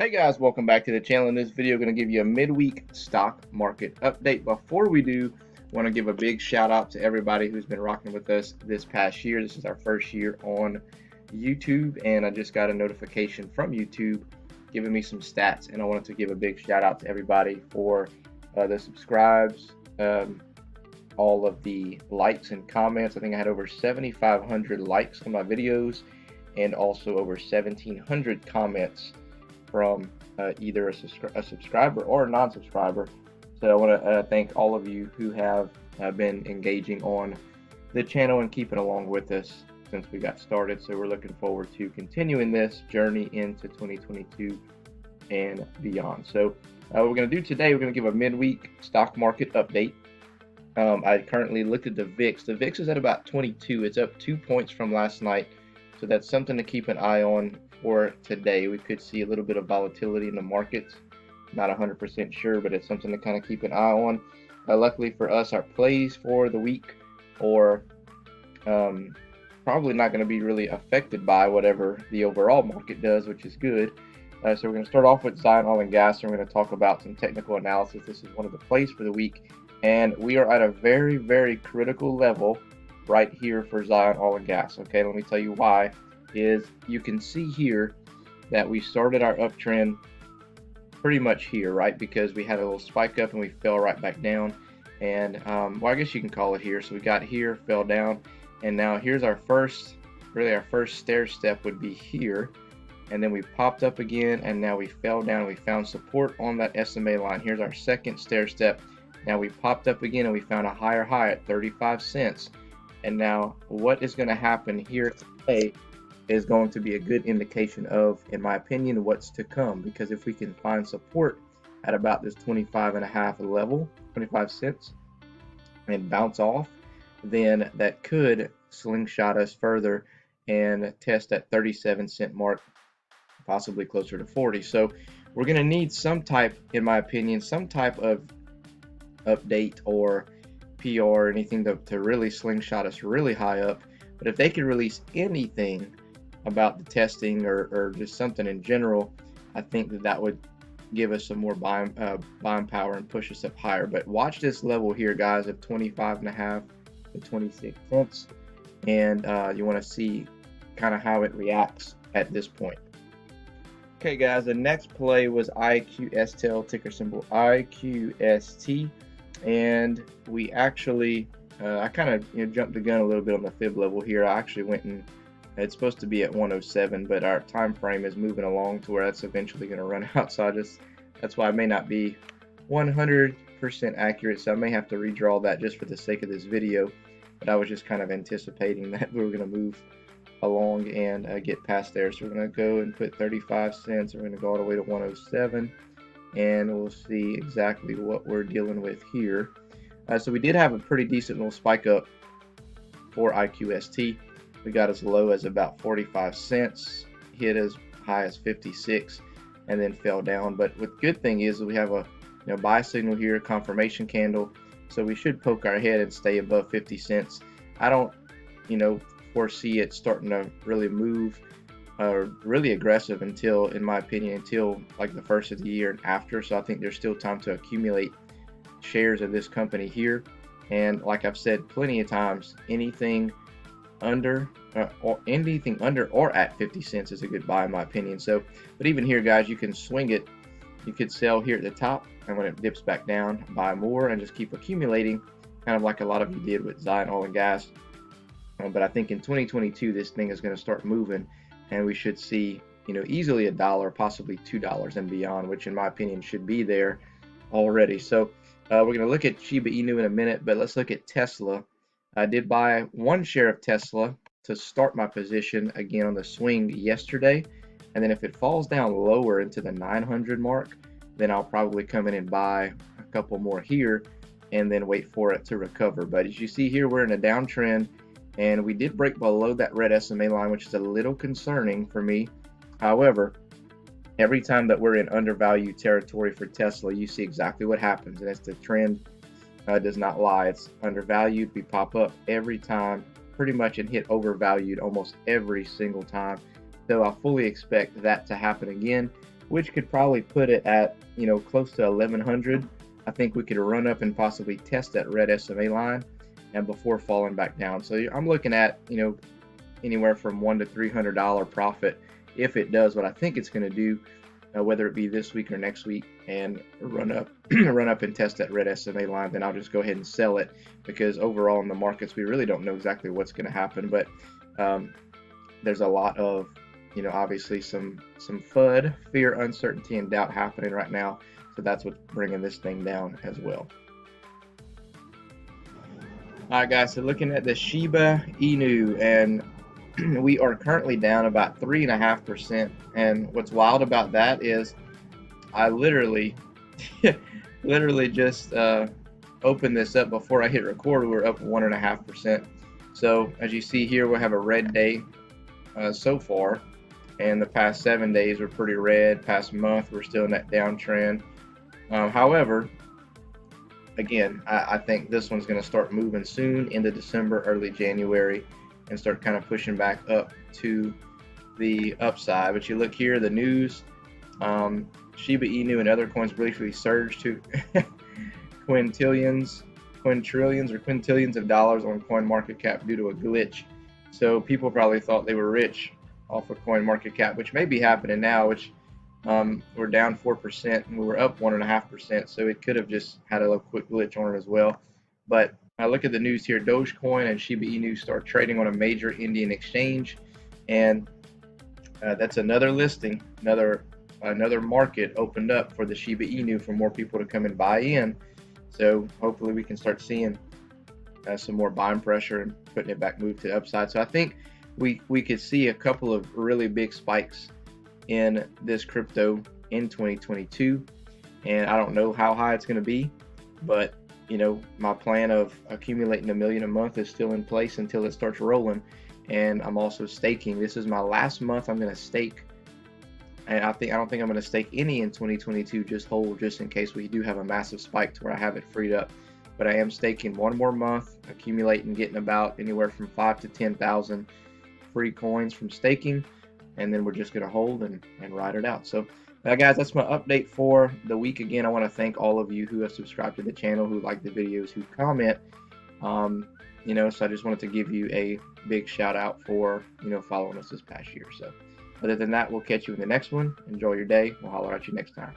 Hey guys, welcome back to the channel. In this video, I'm going to give you a midweek stock market update. Before we do, I want to give a big shout out to everybody who's been rocking with us this past year. This is our first year on YouTube, and I just got a notification from YouTube giving me some stats, and I wanted to give a big shout out to everybody for the subscribes, all of the likes and comments. I think I had over 7,500 likes on my videos and also over 1,700 comments from either a subscriber or a non-subscriber. So I want to thank all of you who have been engaging on the channel and keeping along with us since we got started. So we're looking forward to continuing this journey into 2022 and beyond. So what we're going to do today, we're going to give a midweek stock market update. I currently looked at the VIX. The VIX is at about 22. It's up 2 points from last night. So that's something to keep an eye on for today. We could see a little bit of volatility in the markets. Not 100% sure, but it's something to kind of keep an eye on. Luckily for us, our plays for the week are probably not going to be really affected by whatever the overall market does, which is good. So we're going to start off with Zion Oil and Gas, and we're going to talk about some technical analysis. This is one of the plays for the week, and we are at a very, very critical level right here for Zion Oil and Gas. Okay, let me tell you why. Is you can see here that we started our uptrend pretty much here, right? Because we had a little spike up and we fell right back down. And well, I guess you can call it here. So we got here, fell down, and now here's our first, really our first stair step would be here. And then we popped up again, and now we fell down. We found support on that SMA line. Here's our second stair step. Now we popped up again and we found a higher high at 35 cents. And now what is going to happen here today is going to be a good indication of, in my opinion, what's to come. Because if we can find support at about this 25.5 level, 25 cents, and bounce off, then that could slingshot us further and test that 37-cent mark, possibly closer to 40. So we're going to need some type, in my opinion, some type of update or PR or anything to really slingshot us really high up. But if they could release anything about the testing or just something in general, I think that would give us some more buying power and push us up higher. But watch this level here, guys, of 25.5 to 26 cents, and you want to see kind of how it reacts at this point. Okay, guys, the next play was IQST, ticker symbol IQST, and we actually I kind of jumped the gun a little bit on the fib level here. I actually went and it's supposed to be at 107, but our time frame is moving along to where that's eventually going to run out. So that's why it may not be 100% accurate. So I may have to redraw that just for the sake of this video. But I was just kind of anticipating that we were going to move along and get past there. So we're going to go and put 35 cents. We're going to go all the way to 107, and we'll see exactly what we're dealing with here. So we did have a pretty decent little spike up for IQST. We got as low as about 45 cents, hit as high as 56, and then fell down. But the good thing is that we have a buy signal here, confirmation candle, so we should poke our head and stay above 50 cents. I don't, foresee it starting to really move really aggressive until, in my opinion, until like the first of the year and after. So I think there's still time to accumulate shares of this company here. And like I've said plenty of times, anything under or at 50 cents is a good buy in my opinion. So, but even here, guys, you can swing it. You could sell here at the top, and when it dips back down, buy more and just keep accumulating, kind of like a lot of you did with Zion Oil and Gas. But I think in 2022, this thing is going to start moving, and we should see easily $1, possibly $2 and beyond, which in my opinion should be there already. So we're going to look at Shiba Inu in a minute, but let's look at Tesla. I did buy one share of Tesla to start my position again on the swing yesterday, and then if it falls down lower into the 900 mark, then I'll probably come in and buy a couple more here and then wait for it to recover. But as you see here, we're in a downtrend, and we did break below that red SMA line, which is a little concerning for me. However, every time that we're in undervalued territory for Tesla, you see exactly what happens, and it's the trend does not lie. It's undervalued. We pop up every time pretty much and hit overvalued almost every single time. So I fully expect that to happen again. which could probably put it at, close to 1100. I think we could run up and possibly test that red SMA line and before falling back down. So I'm looking at, anywhere from $100 to $300 profit if it does what I think it's going to do, whether it be this week or next week, and run up run up and test that red SMA line. Then I'll just go ahead and sell it, because overall in the markets we really don't know exactly what's going to happen. But there's a lot of, obviously some FUD, fear, uncertainty, and doubt happening right now. So that's what's bringing this thing down as well. All right, guys, so looking at the Shiba Inu, and we are currently down about 3.5%. And what's wild about that is I literally just opened this up before I hit record. We're up 1.5%. So as you see here, we'll have a red day so far, and the past 7 days were pretty red. Past month we're still in that downtrend. However, again, I think this one's going to start moving soon into December, early January, and start kind of pushing back up to the upside. But you look here, the news, Shiba Inu and other coins briefly surged to quintillions of dollars on CoinMarketCap due to a glitch. So people probably thought they were rich off of CoinMarketCap, which may be happening now, which we're down 4% and we were up 1.5%. So it could have just had a little quick glitch on it as well. But I look at the news here, Dogecoin and Shiba Inu start trading on a major Indian exchange, and that's another listing, another market opened up for the Shiba Inu for more people to come and buy in. So hopefully we can start seeing some more buying pressure and putting it back, move to the upside. So I think we could see a couple of really big spikes in this crypto in 2022, and I don't know how high it's going to be, but my plan of accumulating $1 million a month is still in place until it starts rolling. And I'm also staking. This is my last month I'm going to stake, and I don't think I'm going to stake any in 2022. Just hold, just in case we do have a massive spike to where I have it freed up. But I am staking one more month, accumulating, getting about anywhere from 5,000 to 10,000 free coins from staking, and then we're just going to hold and ride it out. So guys, that's my update for the week. Again, I want to thank all of you who have subscribed to the channel, who like the videos, who comment. So I just wanted to give you a big shout out for following us this past year. So other than that, we'll catch you in the next one. Enjoy your day. We'll holler at you next time.